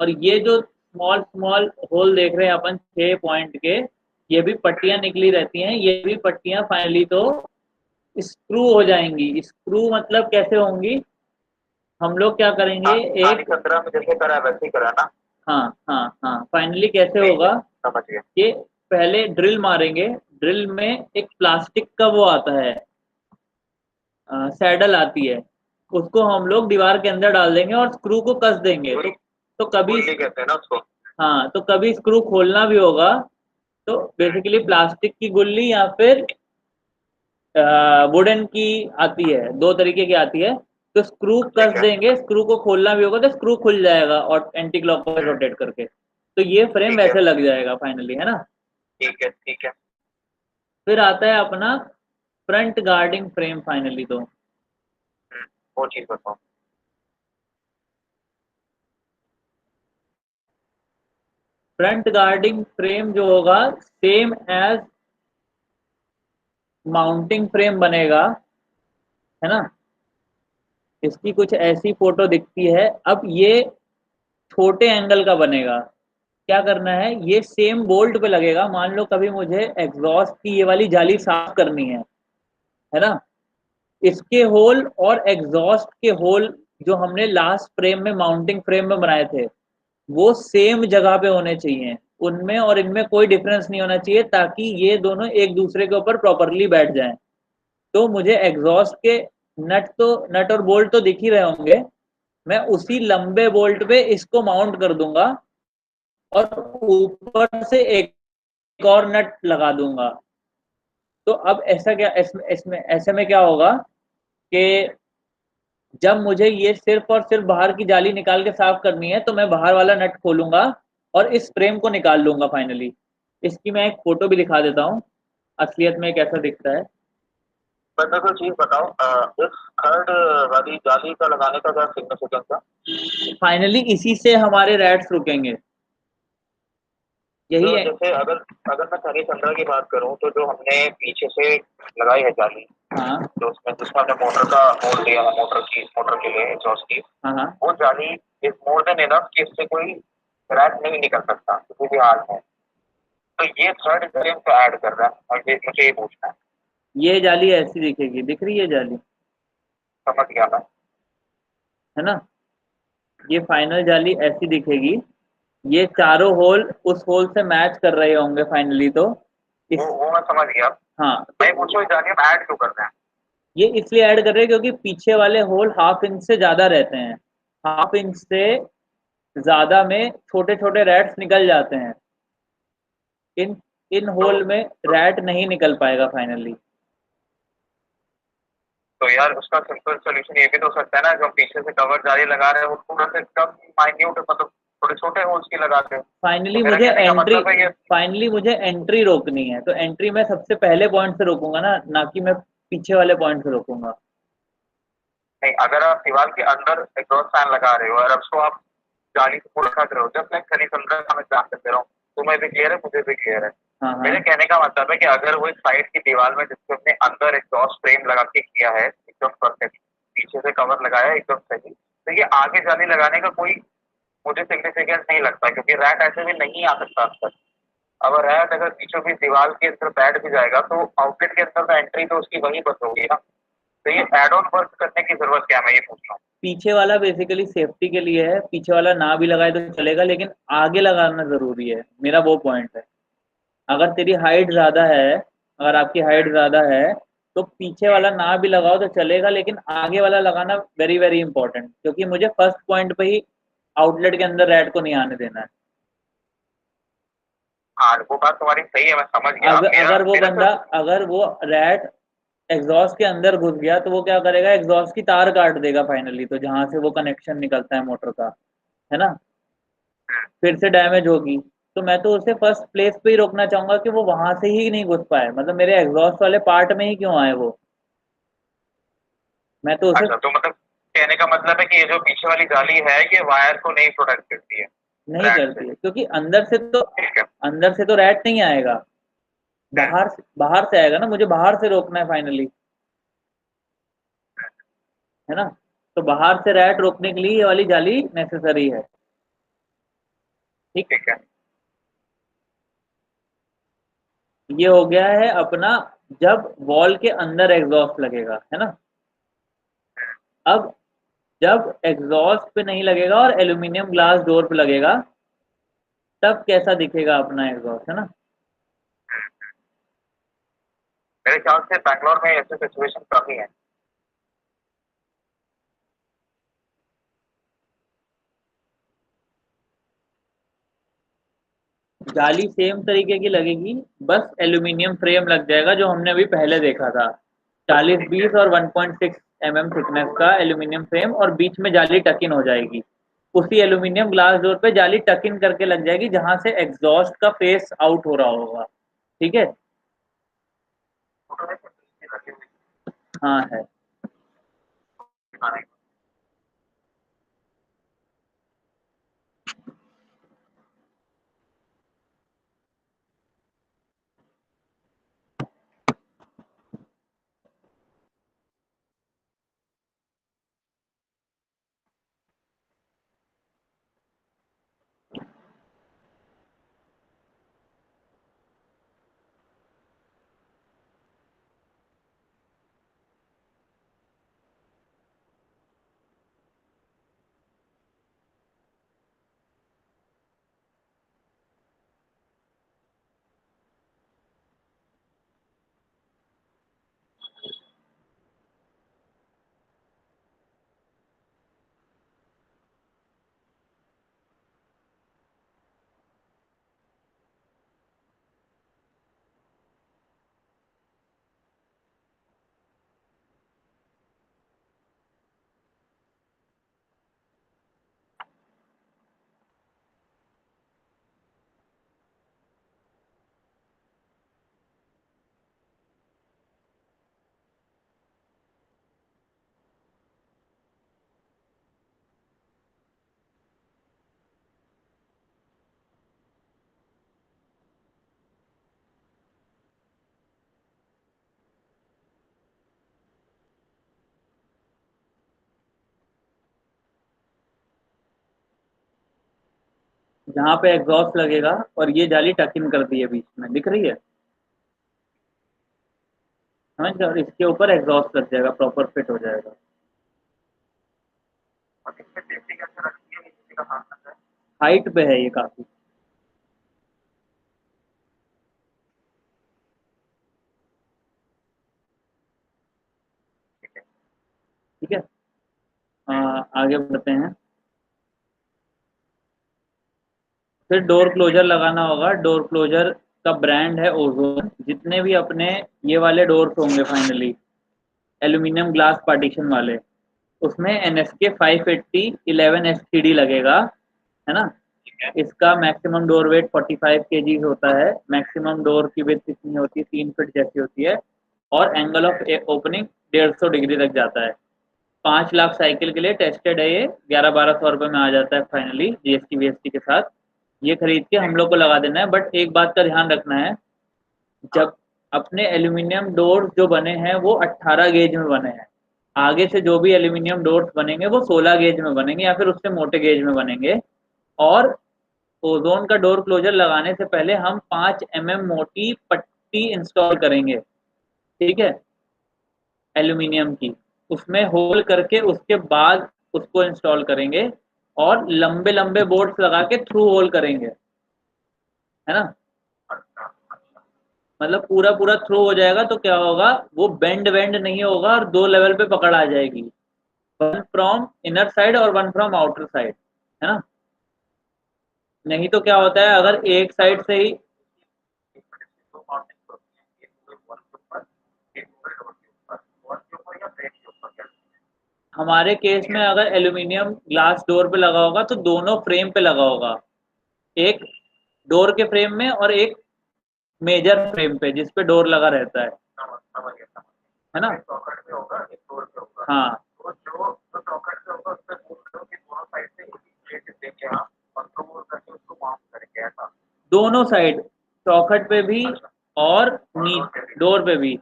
और ये जो स्मॉल स्मॉल होल देख रहे हैं अपन 6 पॉइंट के, ये भी पट्टियां निकली रहती हैं, ये भी पट्टियां फाइनली तो स्क्रू हो जाएंगी। स्क्रू मतलब कैसे होंगी, हम लोग क्या करेंगे, खाली एक, 17 में जैसे करा है वैसे ही करा ना? हाँ हाँ हाँ, फाइनली कैसे ठीक है, होगा समझ गया। कि पहले ड्रिल मारेंगे। ड्रिल में एक प्लास्टिक का वो आता है, सैडल आती है, उसको हम लोग दीवार के अंदर डाल देंगे और स्क्रू को कस देंगे। तो कभी, गुल्ली कहते हैं ना उसको। हाँ, तो कभी स्क्रू खोलना भी होगा तो बेसिकली प्लास्टिक की गुल्ली या फिर वुडन की आती है, दो तरीके की आती है। तो स्क्रू कस ठीक है। देंगे, स्क्रू को खोलना भी होगा तो स्क्रू खुल जाएगा और एंटी क्लॉकवाइज रोटेट करके, तो ये फ्रेम ठीक है। वैसे लग जाएगा फाइनली, है ना। ठीक है। ठीक है। फिर आता है अपना फ्रंट गार्डिंग फ्रेम फाइनली। तो वो चीज बताओ। फ्रंट गार्डिंग फ्रेम जो होगा सेम एज माउंटिंग फ्रेम बनेगा, है ना। इसकी कुछ ऐसी फोटो दिखती है। अब ये छोटे एंगल का बनेगा। क्या करना है, ये सेम बोल्ट पे लगेगा। मान लो कभी मुझे एग्जॉस्ट की ये वाली जाली साफ करनी है ना। इसके होल और एग्जॉस्ट के होल जो हमने लास्ट फ्रेम में माउंटिंग फ्रेम में बनाए थे, वो सेम जगह पे होने चाहिए। उनमें और इनमें कोई डिफरेंस नहीं होना चाहिए, ताकि ये दोनों एक दूसरे के ऊपर प्रॉपरली बैठ जाएं। तो मुझे एग्जॉस्ट के नट और बोल्ट तो दिख ही रहे होंगे। मैं उसी लंबे बोल्ट पे इसको माउंट कर दूंगा और ऊपर से एक और नट लगा दूंगा। तो अब ऐसा क्या, इसमें ऐसे में क्या होगा कि जब मुझे ये सिर्फ और सिर्फ बाहर की जाली निकाल के साफ करनी है, तो मैं बाहर वाला नट खोलूंगा और इस फ्रेम को निकाल लूंगा फाइनली। इसकी मैं एक फोटो भी दिखा देता हूँ असलियत में कैसा दिखता है। बस मेरे को चीज बताओ, इस थर्ड वाली जाली का लगाने का क्या सिग्निफिकेंस है? फाइनली इसी से हमारे रैट्स रुकेंगे, यही तो है। जैसे अगर अगर मैं हरी चंद्रा की बात करूं, तो जो हमने पीछे से लगाई है जाली, हाँ जो उसमें जिसमें हमने मोटर का मोड़ लिया है, मोटर के लिए एग्जॉस्ट की, हाँ हाँ। वो जाली इज मोर देन इनफ कि इससे कोई रैट नहीं निकल सकता किसी भी हाल में। तो ये थर्ड फ्रेम को ऐड कर रहा है, और ये मुझे ये पूछना है। ये जाली ऐसी दिखेगी, दिख रही है जाली, समझ गया मैं। है ना। ये फाइनल जाली ऐसी दिखेगी। ये चारों होल उस होल से मैच कर रहे होंगे फाइनली। तो इस वो मैं समझ गया। हाँ, मैं तो पूछो जाली हम ऐड क्यों कर रहे हैं? ये इसलिए ऐड कर रहे हैं क्योंकि पीछे वाले होल हाफ इंच से ज्यादा रहते हैं। हाफ इंच से ज्यादा में छोटे छोटे रैट्स निकल जाते हैं। इन इन तो होल में रैट नहीं निकल पाएगा फाइनली। तो यार उसका सिंपल सोल्यूशन ये भी तो हो सकता है ना, जो हम पीछे से कवर जाली लगा रहे हैं वो थोड़ा सा कम माइन्यूट, मतलब थोड़े छोटे होल्स की लगा दे। तो फाइनली मेरा मुझे कहने का एंट्री मतलब है ये। फाइनली मुझे एंट्री रोकनी है, तो एंट्री मैं सबसे पहले पॉइंट से रोकूंगा ना कि मैं पीछे वाले पॉइंट से रोकूंगा। नहीं, अगर आप दीवार के अंदर एग्जॉस्ट फैन लगा रहे हो और उसको आप जाली से पूरा खट रहे हो, जब मैं खली समझा मैं एग्जाम दे रहा हूँ, तुम्हें भी क्लियर है, मुझे भी क्लियर है। हाँ मेरे हाँ। कहने का मतलब है कि अगर वो एक साइड की दीवार में जिसको हमने अंदर एग्जॉस्ट फ्रेम लगा के किया है एकदम परफेक्ट, पीछे से कवर लगाया है एकदम सही, तो ये आगे जाली लगाने का कोई मुझे सिग्निफिकेंस नहीं लगता, क्योंकि रैट ऐसे भी नहीं आ सकता अंदर। अब रैट अगर बीचों बीच दीवार के अंदर बैठ भी जाएगा, तो आउटलेट के अंदर तो एंट्री तो उसकी वहीं बंद होगी ना। तो ये हाँ, एड ऑन वर्क करने की जरूरत क्या है, मैं ये पूछ रहा हूँ। पीछे वाला बेसिकली सेफ्टी के लिए है। पीछे वाला ना भी लगाए तो चलेगा, लेकिन आगे लगाना जरूरी है, मेरा वो पॉइंट है। अगर तेरी हाइट ज्यादा है, अगर आपकी हाइट ज्यादा है, तो पीछे वाला ना भी लगाओ तो चलेगा, लेकिन आगे वाला लगाना वेरी वेरी इंपॉर्टेंट, क्योंकि मुझे फर्स्ट पॉइंट पे ही आउटलेट के अंदर रैट को नहीं आने देना है। हाँ, वो बात तुम्हारी सही है, मैं समझ गया। अगर मेरा अगर वो मेरा बंदा, सिर्फ अगर वो रैट एग्जॉस्ट के अंदर घुस गया, तो वो क्या करेगा, एग्जॉस्ट की तार काट देगा फाइनली, तो जहां से वो कनेक्शन निकलता है मोटर का, है ना, फिर से डैमेज होगी। तो मैं तो उसे फर्स्ट प्लेस पे ही रोकना चाहूंगा कि वो वहां से ही नहीं घुस पाए, मतलब मेरे एग्जॉस्ट वाले पार्ट में ही क्यों आए वो। मैं तो उसे अच्छा, तो मतलब कहने का मतलब है कि ये जो पीछे वाली जाली है ये वायर को नहीं प्रोटेक्ट करती है नहीं रैट से। करती है, क्योंकि ठीक है। अंदर से तो रैट नहीं आएगा, बाहर से आएगा ना। मुझे बाहर से रोकना है फाइनली, है ना। तो बाहर से रैट रोकने के लिए ये वाली जाली नेसेसरी है। ठीक। ठीक है। ये हो गया है अपना, जब वॉल के अंदर एग्जॉस्ट लगेगा, है ना। अब जब एग्जॉस्ट पे नहीं लगेगा और एल्यूमिनियम ग्लास डोर पे लगेगा, तब कैसा दिखेगा अपना एग्जॉस्ट, है ना। मेरे ख्याल से बैंगलोर में ऐसे सिचुएशन काफी है। जाली सेम तरीके की लगेगी, बस एल्यूमिनियम फ्रेम लग जाएगा जो हमने अभी पहले देखा था, 40-20 और 1.6 mm थिकनेस का एल्यूमिनियम फ्रेम, और बीच में जाली टक इन हो जाएगी। उसी एल्यूमिनियम ग्लास डोर पे जाली टक इन करके लग जाएगी जहां से एग्जॉस्ट का फेस आउट हो रहा होगा। ठीक है। हाँ है। जहाँ पे एग्जॉस्ट लगेगा और ये जाली टक इन कर दी है बीच में, दिख रही है? समझ गए? और इसके ऊपर एग्जॉस्ट लग जाएगा, प्रॉपर फिट हो जाएगा। हाइट पे है ये काफी। ठीक है। आगे बढ़ते हैं। फिर डोर क्लोजर लगाना होगा। डोर क्लोजर का ब्रांड है ओजोन। जितने भी अपने ये वाले डोर्स होंगे फाइनली एल्यूमिनियम ग्लास पार्टीशन वाले, उसमें NSK 580 11 STD लगेगा, है ना? इसका मैक्सिमम डोर वेट 45 kg होता है। मैक्सिमम डोर की विड्थ कितनी होती है? 3 फीट जैसी होती है। और एंगल ऑफ ओपनिंग 150 डिग्री तक जाता है। 5 लाख साइकिल के लिए टेस्टेड है ये। 1100-1200 रुपये में आ जाता है फाइनली GST VST के साथ। ये खरीद के हम लोग को लगा देना है। बट एक बात का ध्यान रखना है, जब अपने एल्यूमिनियम डोर्स जो बने हैं वो 18 गेज में बने हैं। आगे से जो भी एल्यूमिनियम डोर्स बनेंगे वो 16 गेज में बनेंगे या फिर उससे मोटे गेज में बनेंगे। और ओजोन का डोर क्लोजर लगाने से पहले हम 5 mm मोटी पट्टी इंस्टॉल करेंगे। ठीक है, एल्यूमिनियम की, उसमें होल करके उसके बाद उसको इंस्टॉल करेंगे। और लंबे लंबे बोर्ड्स लगा के थ्रू होल करेंगे, है ना? मतलब पूरा पूरा थ्रो हो जाएगा तो क्या होगा, वो बेंड वेंड नहीं होगा और दो लेवल पे पकड़ आ जाएगी। वन फ्रॉम इनर साइड और वन फ्रॉम आउटर साइड, है ना? नहीं तो क्या होता है अगर एक साइड से ही, हमारे केस में अगर एल्यूमिनियम ग्लास डोर पे लगा होगा तो दोनों फ्रेम पे लगा होगा। एक डोर के फ्रेम में और एक मेजर फ्रेम पे जिस पे डोर लगा रहता है ना? हाँ, दोनों साइड, चौखट पे भी और नी डोर पे भी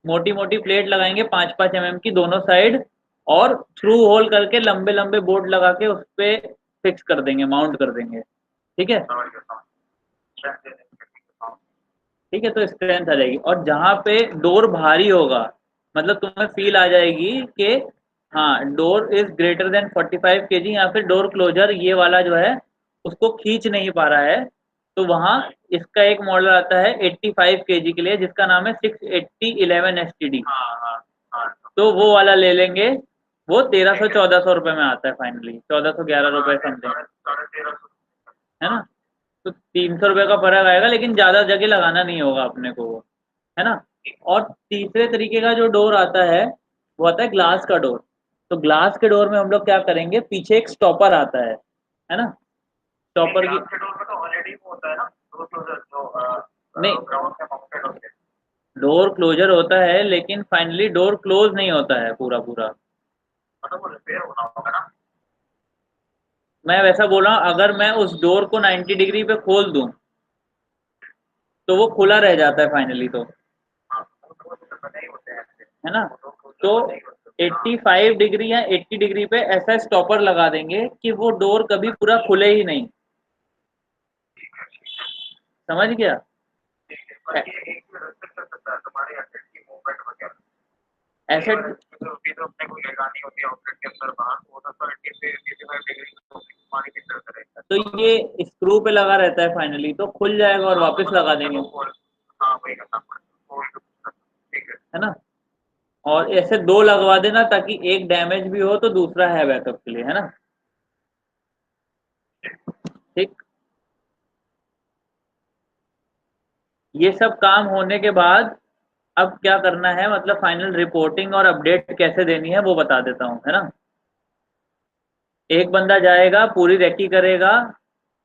मोटी मोटी प्लेट लगाएंगे 5-5 mm की दोनों साइड। और थ्रू होल करके लंबे लंबे बोर्ड लगा के उस पे फिक्स कर देंगे, माउंट कर देंगे। ठीक है। ठीक है, तो स्ट्रेंथ आ जाएगी। और जहाँ पे डोर भारी होगा, मतलब तुम्हें फील आ जाएगी कि हाँ door is greater than 45 kg, या फिर डोर क्लोजर ये वाला जो है उसको खींच नहीं पा रहा है, तो वहाँ इसका एक मॉडल आता है 85 kg के लिए जिसका नाम है 680 11 STD। तो वो वाला ले लेंगे। वो 1300-1400 रुपये में आता है फाइनली, 1411 रुपये समथिंग, है ना? तो 300 रुपये का फर्क आएगा, लेकिन ज़्यादा जगह लगाना नहीं होगा अपने को वो, है ना। और तीसरे तरीके का जो डोर आता है वो आता है ग्लास का डोर। तो ग्लास के डोर में हम लोग क्या करेंगे, पीछे एक स्टॉपर आता है ना। स्टॉपर की के डोर में तो ऑलरेडी वो होता है ना, डोर क्लोजर जो नहीं, ग्राउंड में माउंटेड होते हैं। डोर क्लोजर होता है, लेकिन फाइनली डोर क्लोज नहीं होता है पूरा पूरा। मतलब वो रिपेयर होना होगा ना। मैं वैसा बोल रहा हूँ, अगर मैं उस डोर को 90 डिग्री पे खोल दूं तो वो खुला रह जाता है फाइनली, तो हाँ, वो तो बने ही होते हैं ऐसे। है ना। वो डोर क्लोजर तो बने ही होते हैं। हाँ, 85 डिग्री या 80 डिग्री पे ऐसा स्टॉपर लगा देंगे कि वो डोर कभी पूरा खुले ही नहीं। ठीक है, ठीक है, समझ गया। ठीक है। पर ये एक भी रेस्ट्रिक्ट कर सकता है तुम्हारे एसेट की मूवमेंट वगैरह। ये ऐसे वाला भी तो अपने को लगानी होती है आउटलेट के अंदर बाहर, वो तो 85 डिग्री तुम्हारी पिक्चर करेगा। तो ये स्क्रू पे लगा रहता है फाइनली, तो खुल जाएगा और वापस लगा देंगे, हाँ, वही करना पड़ेगा, ठीक है। है ना। और ऐसे दो लगवा देना ताकि एक डैमेज भी हो तो दूसरा है बैकअप के लिए, है ना। ठीक। ये सब काम होने के बाद अब क्या करना है, मतलब फाइनल रिपोर्टिंग और अपडेट कैसे देनी है वो बता देता हूँ, है ना। एक बंदा जाएगा, पूरी रेकी करेगा,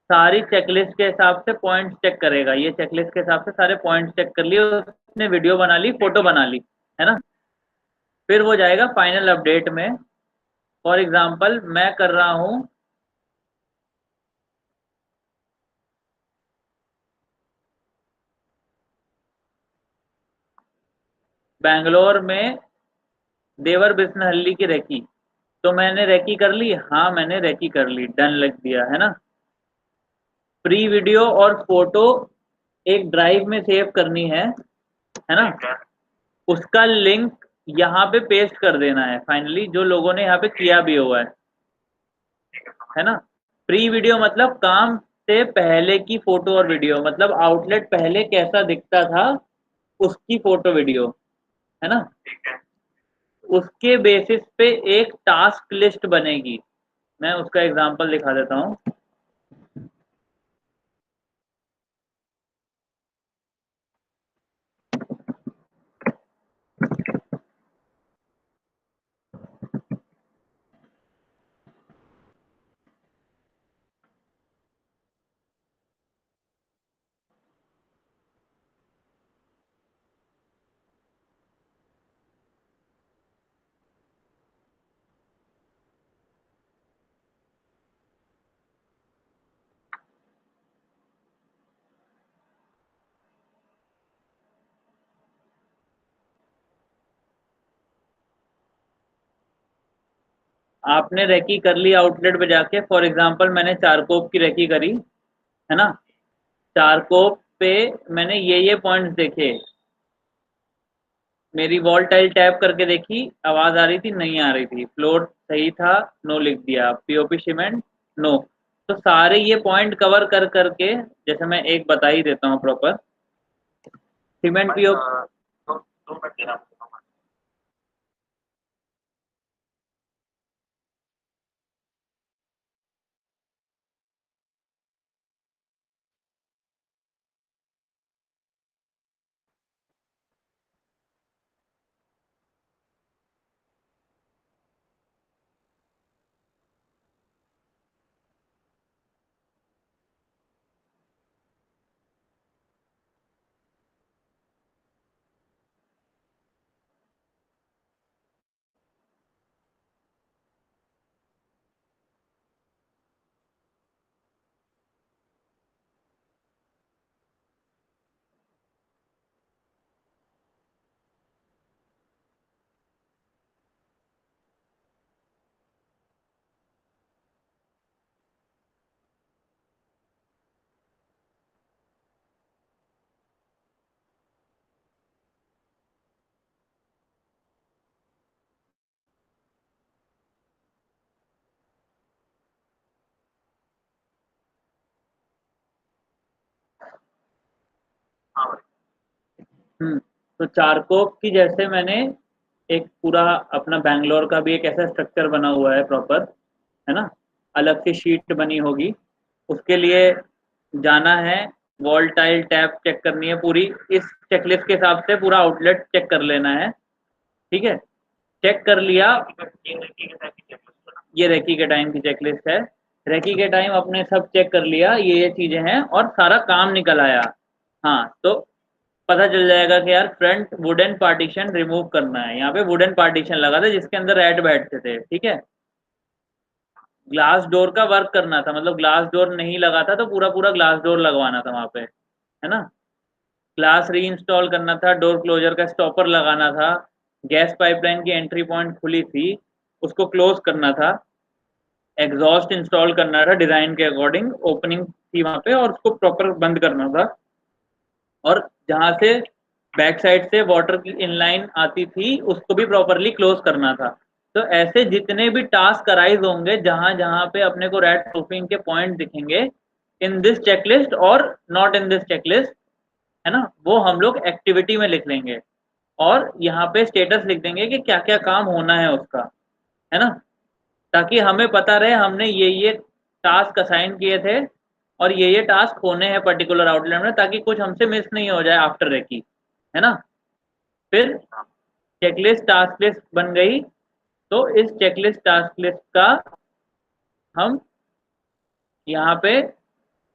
सारी चेकलिस्ट के हिसाब से पॉइंट्स चेक करेगा, ये चेकलिस्ट के हिसाब से सारे पॉइंट्स चेक कर लिए, उसने वीडियो बना ली, फोटो बना ली, है ना। फिर वो जाएगा फाइनल अपडेट में। फॉर एग्जांपल मैं कर रहा हूँ बैंगलोर में देवर बिस्नहल्ली की रेकी, तो मैंने रेकी कर ली, हाँ मैंने रेकी कर ली, डन लग दिया, है ना। प्री वीडियो और फोटो एक ड्राइव में सेव करनी है ना। ठीक है, उसका लिंक यहाँ पे पेस्ट कर देना है फाइनली, जो लोगों ने यहाँ पे किया भी हुआ ठीक है, है ना। प्री वीडियो मतलब काम से पहले की फोटो और वीडियो, मतलब आउटलेट पहले कैसा दिखता था उसकी फोटो वीडियो, है ना। ठीक है। उसके बेसिस पे एक टास्क लिस्ट बनेगी, मैं उसका एग्जांपल दिखा देता हूँ। आपने रेकी कर ली आउटलेट पे जाके, फॉर एग्जांपल मैंने चारकोप की रेकी करी, है ना। चारकोप पे मैंने ये पॉइंट्स देखे, मेरी वॉल टाइल टैप करके देखी, आवाज आ रही थी नहीं आ रही थी, फ्लोर सही था नो लिख दिया, पीओपी सीमेंट नो। तो सारे ये पॉइंट कवर कर करके, जैसे मैं एक बता ही देता हूँ प्रॉपर, सीमेंट भाई, पीओपी। दो मिनट देना मुझे, 2 मिनट। हाँ भाई। तो चारकोप की जैसे मैंने एक पूरा अपना बैंगलोर का भी एक ऐसा स्ट्रक्चर बना हुआ है प्रॉपर, है ना। अलग से शीट बनी होगी उसके लिए, जाना है, वॉल टाइल टैप चेक करनी है पूरी, इस चेकलिस्ट के हिसाब से पूरा आउटलेट चेक कर लेना है, ठीक है। चेक कर लिया, ये रेकी के टाइम की चेकलिस्ट है। रेकी के टाइम अपने सब चेक कर लिया, ये चीजें हैं और सारा काम निकल आया। हाँ, तो पता चल जाएगा कि यार फ्रंट वुडन पार्टीशन रिमूव करना है। यहाँ पे वुडन पार्टीशन लगा था जिसके अंदर रैट बैठते थे, ठीक है। ग्लास डोर का वर्क करना था, मतलब ग्लास डोर नहीं लगा था तो पूरा पूरा ग्लास डोर लगवाना था वहां पे, है ना। ग्लास री इंस्टॉल करना था, डोर क्लोजर का स्टॉपर लगाना था, गैस पाइपलाइन की एंट्री पॉइंट खुली थी उसको क्लोज करना था, एग्जॉस्ट इंस्टॉल करना था डिजाइन के अकॉर्डिंग, ओपनिंग थी वहां पे और उसको प्रॉपर बंद करना था। और जहां से बैक साइड से वाटर की इनलाइन आती थी उसको भी प्रॉपरली क्लोज करना था। तो ऐसे जितने भी टास्क अराइज होंगे जहां जहां पे अपने को रैट प्रूफिंग के पॉइंट दिखेंगे इन दिस चेकलिस्ट और नॉट इन दिस चेकलिस्ट, है ना, वो हम लोग एक्टिविटी में लिख लेंगे और यहाँ पे स्टेटस लिख देंगे कि क्या क्या काम होना है उसका, है ना, ताकि हमें पता रहे हमने ये टास्क असाइन किए थे और ये टास्क होने हैं पर्टिकुलर आउटलेट में, ताकि कुछ हमसे मिस नहीं हो जाए आफ्टर रेकी, है ना। फिर चेकलिस्ट टास्क लिस्ट बन गई, तो इस चेकलिस्ट टास्क लिस्ट का हम यहाँ पे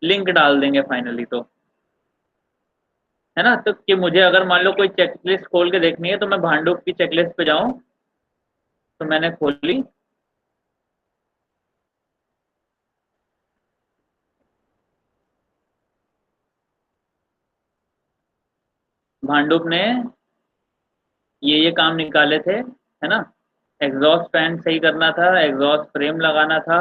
लिंक डाल देंगे फाइनली, तो है ना। तो कि मुझे अगर मान लो कोई चेकलिस्ट खोल के देखनी है तो मैं भांडुप की चेकलिस्ट पे जाऊं, तो मैंने खोली, भांडुप ने ये काम निकाले थे, है ना। एग्जॉस्ट फैन सही करना था, एग्जॉस्ट फ्रेम लगाना था,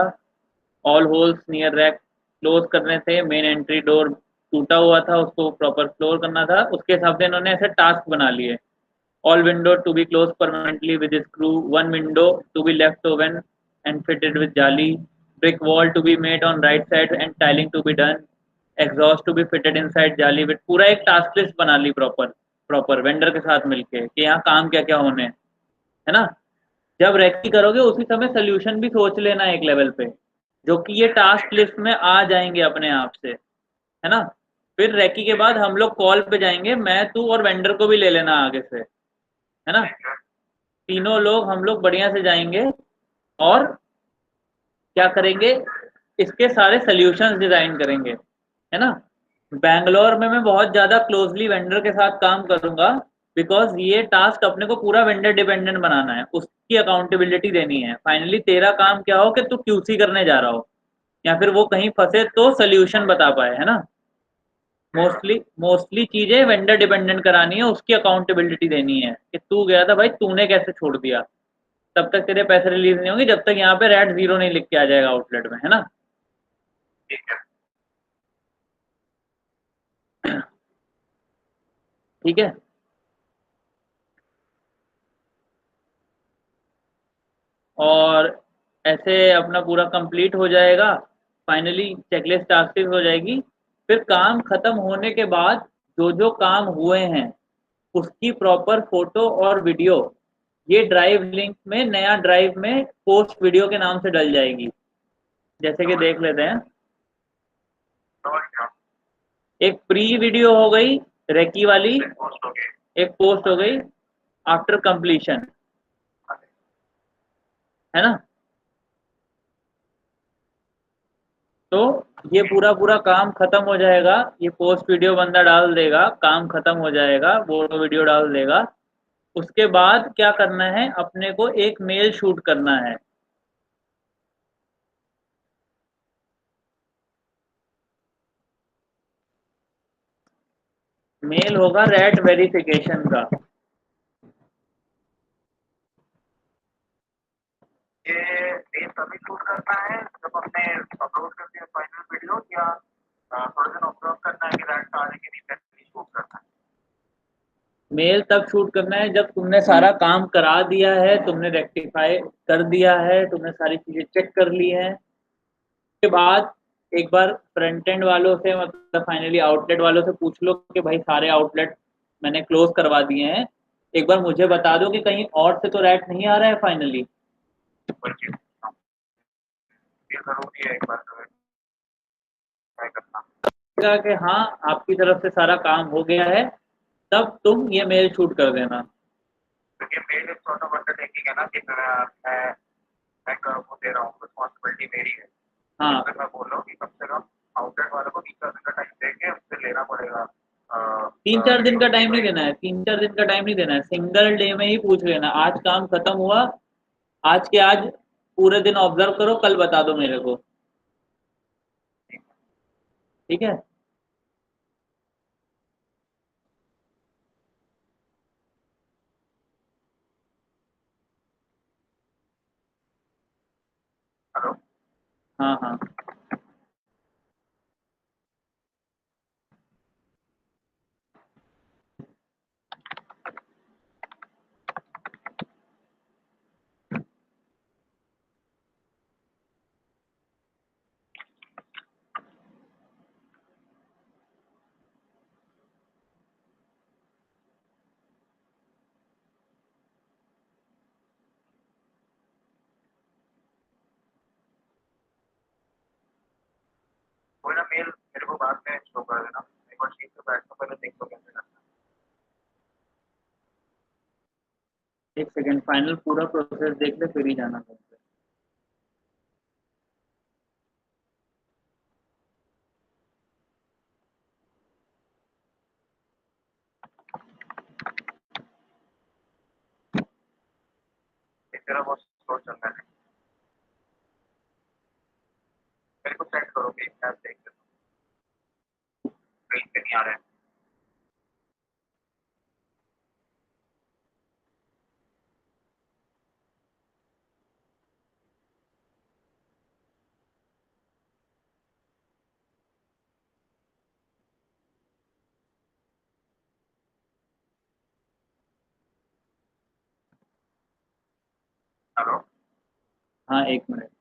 all holes near rack close करने थे, मेन एंट्री डोर टूटा हुआ था उसको प्रॉपर फ्लोर करना था, उसके हिसाब से इन्होंने ऐसे टास्क बना लिए। All window to be close permanently with screw, one window to be left open and fitted with जाली, brick wall to be made on right side and tiling to be done, exhaust to be fitted inside जाली with, पूरा एक task list बना ली proper, proper vendor के साथ मिलके कि यहाँ काम क्या क्या होने, है ना। जब रेकी करोगे उसी समय सोल्यूशन भी सोच लेना एक लेवल पे, जो कि ये टास्क लिस्ट में आ जाएंगे अपने आप से, है ना। फिर रेकी के बाद हम लोग कॉल पे जाएंगे, मैं तू और वेंडर को भी ले लेना आगे से, है ना। तीनों लोग हम लोग बढ़िया से जाएंगे और क्या करेंगे, इसके सारे सोल्यूशंस डिजाइन करेंगे, है ना। बैंगलोर में मैं बहुत ज्यादा क्लोजली वेंडर के साथ काम करूंगा, बिकॉज ये टास्क अपने को पूरा वेंडर डिपेंडेंट बनाना है, उसकी अकाउंटेबिलिटी देनी है। फाइनली तेरा काम क्या हो कि तू क्यूसी करने जा रहा हो या फिर वो कहीं फंसे तो सोल्यूशन बता पाए, है ना। मोस्टली मोस्टली चीजें वेंडर डिपेंडेंट करानी है, उसकी अकाउंटेबिलिटी देनी है कि तू गया था भाई, तूने कैसे छोड़ दिया, तब तक तेरे पैसे रिलीज नहीं होंगे जब तक यहाँ पे रेट जीरो नहीं लिख के आ जाएगा आउटलेट में, है ना। ठीक है। और ऐसे अपना पूरा कंप्लीट हो जाएगा, फाइनली चेकलिस्ट टास्क हो जाएगी। फिर काम खत्म होने के बाद जो जो काम हुए हैं उसकी प्रॉपर फोटो और वीडियो ये ड्राइव लिंक में, नया ड्राइव में पोस्ट वीडियो के नाम से डल जाएगी। जैसे कि देख लेते हैं, एक प्री वीडियो हो गई रेकी वाली, एक पोस्ट हो गई आफ्टर कंप्लीशन, है ना। तो ये पूरा पूरा काम खत्म हो जाएगा, ये पोस्ट वीडियो बंदा डाल देगा, काम खत्म हो जाएगा, फोटो वीडियो डाल देगा। उसके बाद क्या करना है, अपने को एक मेल शूट करना है। मेल होगा रेट वेरिफिकेशन का। ये मेल तभी शूट करना है जब हमने अपलोड कर दिया फाइनल वीडियो, या थोड़ा दिन ऑब्जर्व करना है कि रैट्स आ रहे कि नहीं, पहले शूट करना है। मेल तब शूट करना है जब तुमने सारा काम करा दिया है, तुमने रेक्टिफाई कर दिया है, तुमने सारी चीजें चेक कर ली हैं। उसके बाद एक बार फ्रंट एंड वालों से, मतलब फाइनली आउटलेट वालों से पूछ लो कि भाई सारे आउटलेट मैंने क्लोज करवा दिए हैं, एक बार मुझे बता दो कि कहीं और से तो रैट नहीं आ रहा है फाइनली। ये जरूरी है एक बार ट्राई करना। कहा कि हाँ आपकी तरफ से सारा काम हो गया है, तब तुम ये मेल शूट कर देना। क्योंकि मेल एक सॉर्ट ऑफ अंडरटेकिंग है ना कि मैं वो दे रहा हूँ, रिस्पॉन्सिबिलिटी मेरी है। हाँ इसलिए मैं बोल रहा हूँ कि कम से कम आउटलेट वालों को 3-4 दिन का टाइम देके हमसे लेना पड़ेगा। 3-4 दिन का टाइम नहीं देना है, 3-4 दिन का टाइम नहीं देना है, सिंगल डे में ही पूछ लेना, आज काम खत्म हुआ, आज के आज पूरे दिन ऑब्जर्व करो, कल बता दो मेरे को। ठीक है। हेलो। हाँ हाँ। कोई ना, मेल मेरे को बाद में शो कर देना, एक बार ठीक से बैठने पहले देख लो कैसे करना एक सेकंड, फाइनल पूरा प्रोसेस देख ले फिर ही जाना पड़ता है। तेरा बहुत स्लो चल रहा है, मेरे को सेंड करो कि मैं देख लेता हूँ, कहीं पे नहीं आ रहा है। हेलो। है। हाँ 1 मिनट।